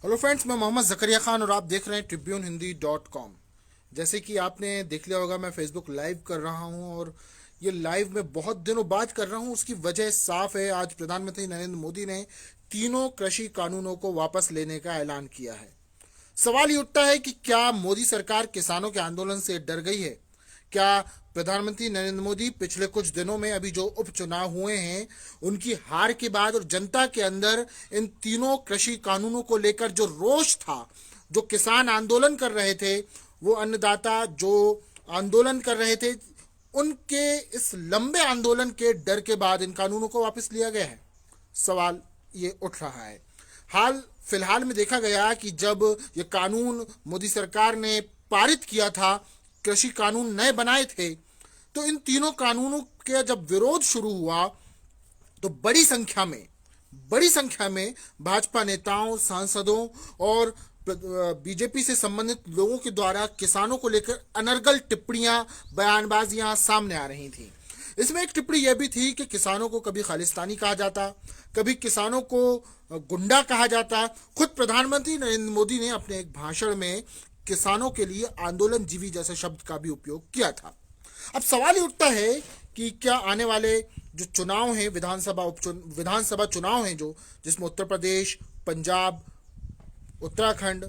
Hello friends, मैं मोहम्मद जकरिया खान और आप देख रहे हैं tribune hindi.com। जैसे कि आपने देख लिया होगा, मैं फेसबुक लाइव कर रहा हूं और ये लाइव मैं बहुत दिनों बाद कर रहा हूं। उसकी वजह साफ है, आज प्रधानमंत्री नरेंद्र मोदी ने तीनों कृषि कानूनों को वापस लेने का ऐलान किया है। सवाल ये उठता है कि क्या मोदी सरकार किसानों के आंदोलन से डर गई है? क्या प्रधानमंत्री नरेंद्र मोदी पिछले कुछ दिनों में अभी जो उपचुनाव हुए हैं उनकी हार के बाद और जनता के अंदर इन तीनों कृषि कानूनों को लेकर जो रोष था, जो किसान आंदोलन कर रहे थे, वो अन्नदाता जो आंदोलन कर रहे थे, उनके इस लंबे आंदोलन के डर के बाद इन कानूनों को वापस लिया गया है? सवाल ये उठ रहा है। हाल फिलहाल में देखा गया कि जब ये कानून मोदी सरकार ने पारित किया था, कृषि कानून नए बनाए थे, तो इन तीनों कानूनों के जब विरोध शुरू हुआ तो बड़ी संख्या में भाजपा नेताओं, सांसदों और बीजेपी से संबंधित लोगों के द्वारा किसानों को लेकर अनर्गल टिप्पणियां, बयानबाजियां सामने आ रही थी। इसमें एक टिप्पणी यह भी थी कि किसानों को कभी खालिस्तानी कहा जाता, कभी किसानों को गुंडा कहा जाता। खुद प्रधानमंत्री नरेंद्र मोदी ने अपने एक भाषण में किसानों के लिए आंदोलन जीवी जैसे शब्द का भी उपयोग किया था। अब सवाल ये उठता है कि क्या आने वाले जो चुनाव हैं, विधानसभा चुनाव हैं, जो जिसमें उत्तर प्रदेश, पंजाब, उत्तराखंड,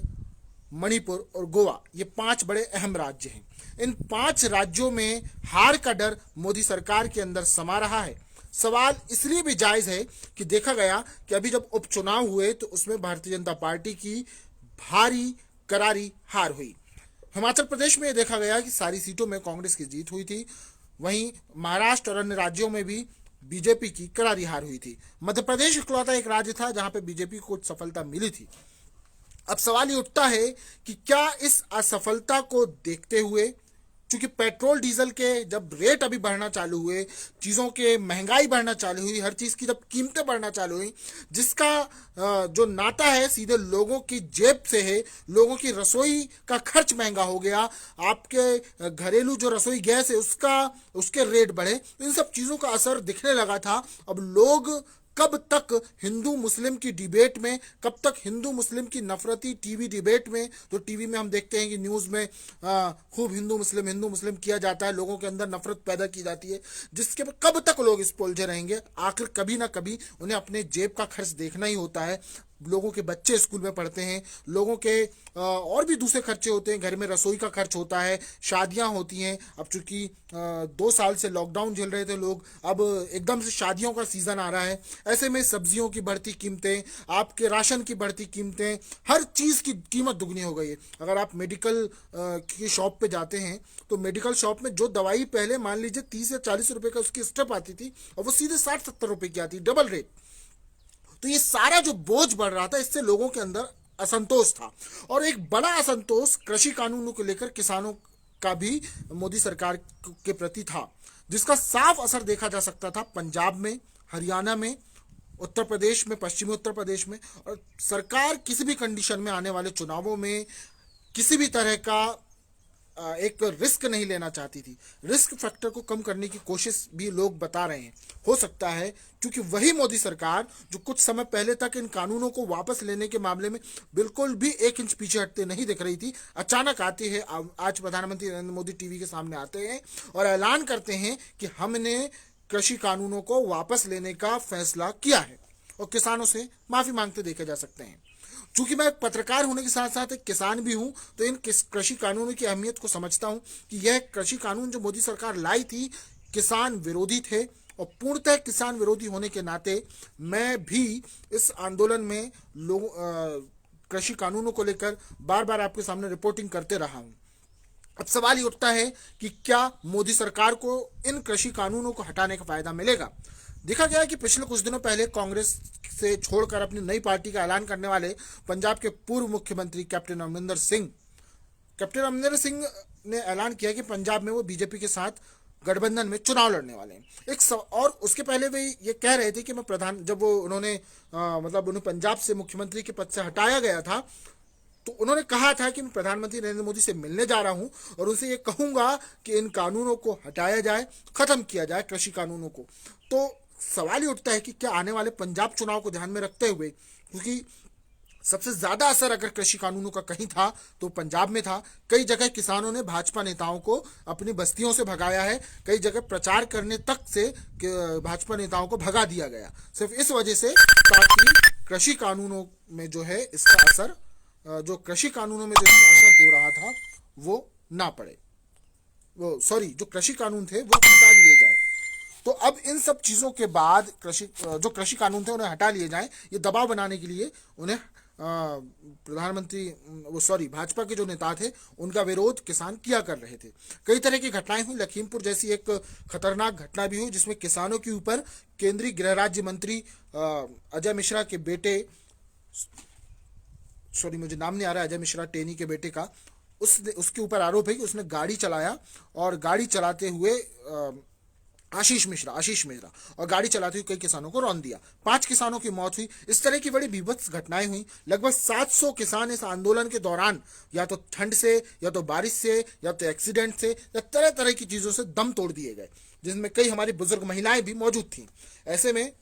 मणिपुर और गोवा, ये 5 बड़े अहम राज्य हैं। इन 5 राज्यों में हार का डर मोदी सरकार के अंदर समा रहा है। सवाल इसलिए भी जायज है कि देखा गया कि अभी जब उपचुनाव हुए तो उसमें भारतीय जनता पार्टी की भारी करारी हार हुई। हिमाचल प्रदेश में देखा गया कि सारी सीटों में कांग्रेस की जीत हुई थी। वहीं महाराष्ट्र और अन्य राज्यों में भी बीजेपी की करारी हार हुई थी। मध्य प्रदेश इकलौता एक राज्य था जहां पे बीजेपी को कुछ सफलता मिली थी। अब सवाल ये उठता है कि क्या इस असफलता को देखते हुए, क्योंकि पेट्रोल डीजल के जब रेट अभी बढ़ना चालू हुए, चीज़ों के महंगाई बढ़ना चालू हुई, हर चीज़ की जब कीमतें बढ़ना चालू हुई, जिसका जो नाता है सीधे लोगों की जेब से है, लोगों की रसोई का खर्च महंगा हो गया, आपके घरेलू जो रसोई गैस है उसके रेट बढ़े, इन सब चीज़ों का असर दिखने लगा था। अब लोग कब तक हिंदू मुस्लिम की डिबेट में, कब तक हिंदू मुस्लिम की नफरती टीवी डिबेट में, तो टीवी में हम देखते हैं कि न्यूज़ में खूब हिंदू मुस्लिम किया जाता है, लोगों के अंदर नफरत पैदा की जाती है, जिसके कब तक लोग इस पे उलझे रहेंगे? आखिर कभी ना कभी उन्हें अपने जेब का खर्च देखना ही होता है। लोगों के बच्चे स्कूल में पढ़ते हैं, लोगों के और भी दूसरे खर्चे होते हैं, घर में रसोई का खर्च होता है, शादियां होती हैं। अब चूंकि 2 साल से लॉकडाउन झेल रहे थे लोग, अब एकदम से शादियों का सीज़न आ रहा है। ऐसे में सब्जियों की बढ़ती कीमतें, आपके राशन की बढ़ती कीमतें, हर चीज़ की कीमत दुगनी हो गई है। अगर आप मेडिकल की शॉप पे जाते हैं तो मेडिकल शॉप में जो दवाई पहले मान लीजिए 30 या 40 रुपए का उसकी स्ट्रिप आती थी, और वो सीधे 60-70 रुपए की आती, डबल रेट। तो ये सारा जो बोझ बढ़ रहा था, इससे लोगों के अंदर असंतोष था, और एक बड़ा असंतोष कृषि कानूनों को लेकर किसानों का भी मोदी सरकार के प्रति था, जिसका साफ असर देखा जा सकता था पंजाब में, हरियाणा में, उत्तर प्रदेश में, पश्चिमी उत्तर प्रदेश में। और सरकार किसी भी कंडीशन में आने वाले चुनावों में किसी भी तरह का एक रिस्क नहीं लेना चाहती थी। रिस्क फैक्टर को कम करने की कोशिश भी लोग बता रहे हैं। हो सकता है क्योंकि वही मोदी सरकार जो कुछ समय पहले तक इन कानूनों को वापस लेने के मामले में बिल्कुल भी 1 इंच पीछे हटते नहीं दिख रही थी, अचानक आती है। आज प्रधानमंत्री नरेंद्र मोदी टीवी के सामने आते हैं और ऐलान करते हैं कि हमने कृषि कानूनों को वापस लेने का फैसला किया है, और किसानों से माफी मांगते देखे जा सकते हैं। चूंकि मैं एक पत्रकार होने के साथ साथ एक किसान भी हूं, तो इन कृषि कानूनों की अहमियत को समझता हूं कि यह कृषि कानून जो मोदी सरकार लाई थी, किसान विरोधी थे, और पूर्णतः किसान विरोधी होने के नाते मैं भी इस आंदोलन में कृषि कानूनों को लेकर बार बार आपके सामने रिपोर्टिंग करते रहा हूं। अब सवाल ये उठता है कि क्या मोदी सरकार को इन कृषि कानूनों को हटाने का फायदा मिलेगा? देखा गया कि पिछले कुछ दिनों पहले कांग्रेस से छोड़कर अपनी नई पार्टी का ऐलान करने वाले पंजाब के पूर्व मुख्यमंत्री कैप्टन अमरिंदर सिंह ने ऐलान किया कि पंजाब में वो बीजेपी के साथ गठबंधन में चुनाव लड़ने वाले हैं। और उसके पहले वे ये कह रहे थे कि जब वो उन्होंने मतलब उन्हें पंजाब से मुख्यमंत्री के पद से हटाया गया था, तो उन्होंने कहा था कि मैं प्रधानमंत्री नरेंद्र मोदी से मिलने जा रहा हूं और उनसे ये कहूंगा कि इन कानूनों को हटाया जाए, खत्म किया जाए कृषि कानूनों को। तो सवाल ये उठता है कि क्या आने वाले पंजाब चुनाव को ध्यान में रखते हुए, क्योंकि सबसे ज्यादा असर अगर कृषि कानूनों का कहीं था तो पंजाब में था। कई जगह किसानों ने भाजपा नेताओं को अपनी बस्तियों से भगाया है, कई जगह प्रचार करने तक से भाजपा नेताओं को भगा दिया गया, सिर्फ इस वजह से ताकि कृषि कानूनों में जो है इसका असर, जो कृषि कानूनों में जो इसका असर हो रहा था वो ना पड़े, वो सॉरी जो कृषि कानून थे वो हटा लिए जाए। तो अब इन सब चीजों के बाद जो कृषि कानून थे उन्हें हटा लिए जाएं, ये दबाव बनाने के लिए उन्हें प्रधानमंत्री वो सॉरी भाजपा के जो नेता थे उनका विरोध किसान किया कर रहे थे। कई तरह की घटनाएं हुई, लखीमपुर जैसी एक खतरनाक घटना भी हुई जिसमें किसानों के ऊपर केंद्रीय गृह राज्य मंत्री अजय मिश्रा के बेटे, सॉरी मुझे नाम नहीं आ रहा, अजय मिश्रा टेनी के बेटे का, उसके ऊपर आरोप है कि उसने गाड़ी चलाया और गाड़ी चलाते हुए आशीष मिश्रा और गाड़ी चलाते हुए कई किसानों को रौंद दिया। 5 किसानों की मौत हुई। इस तरह की बड़ी बीभत्स घटनाएं हुई। लगभग 700 किसान इस आंदोलन के दौरान या तो ठंड से या तो बारिश से या तो एक्सीडेंट से या तरह तरह की चीजों से दम तोड़ दिए गए, जिसमें कई हमारी बुजुर्ग महिलाएं भी मौजूद थीं। ऐसे में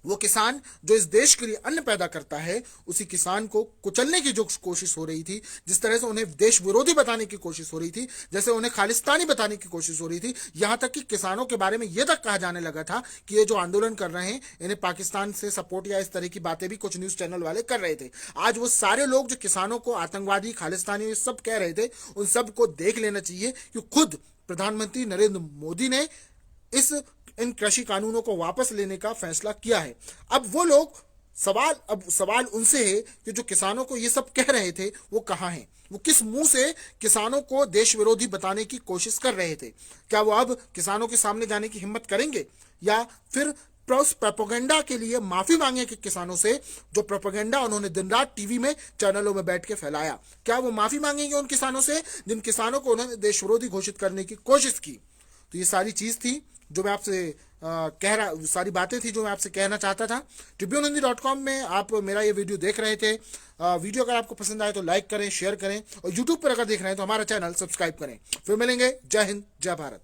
वो किसान जो इस देश के लिए अन्न पैदा करता है, उसी किसान को कुचलने की जो कोशिश हो रही थी, जिस तरह से उन्हें देश विरोधी बताने की कोशिश हो रही थी, जैसे उन्हें खालिस्तानी बताने की कोशिश हो रही थी, यहां तक कि किसानों के बारे में यह तक कहा जाने लगा था कि ये जो आंदोलन कर रहे हैं इन्हें पाकिस्तान से सपोर्ट या इस तरह की बातें भी कुछ न्यूज चैनल वाले कर रहे थे। आज वो सारे लोग जो किसानों को आतंकवादी, खालिस्तानी ये सब कह रहे थे, उन सब को देख लेना चाहिए कि खुद प्रधानमंत्री नरेंद्र मोदी ने इन कृषि कानूनों को वापस लेने का फैसला किया है। अब वो लोग सवाल उनसे है कि जो किसानों को ये सब कह रहे थे वो कहां हैं, वो किस मुंह से किसानों को देश विरोधी बताने की कोशिश कर रहे थे। क्या वो अब किसानों के सामने जाने की हिम्मत करेंगे या फिर प्रोपेगेंडा के लिए माफी मांगे कि किसानों से, जो प्रोपेगेंडा उन्होंने दिन रात टीवी में चैनलों में बैठ के फैलाया, क्या वो माफी मांगेंगे उन किसानों से जिन किसानों को उन्होंने देश विरोधी घोषित करने की कोशिश की। तो ये सारी चीज थी जो मैं आपसे सारी बातें थी जो मैं आपसे कहना चाहता था। tribunehindi.com में आप मेरा ये वीडियो देख रहे थे। वीडियो अगर आपको पसंद आए तो लाइक करें, शेयर करें और यूट्यूब पर अगर देख रहे हैं तो हमारा चैनल सब्सक्राइब करें। फिर मिलेंगे। जय हिंद, जय भारत।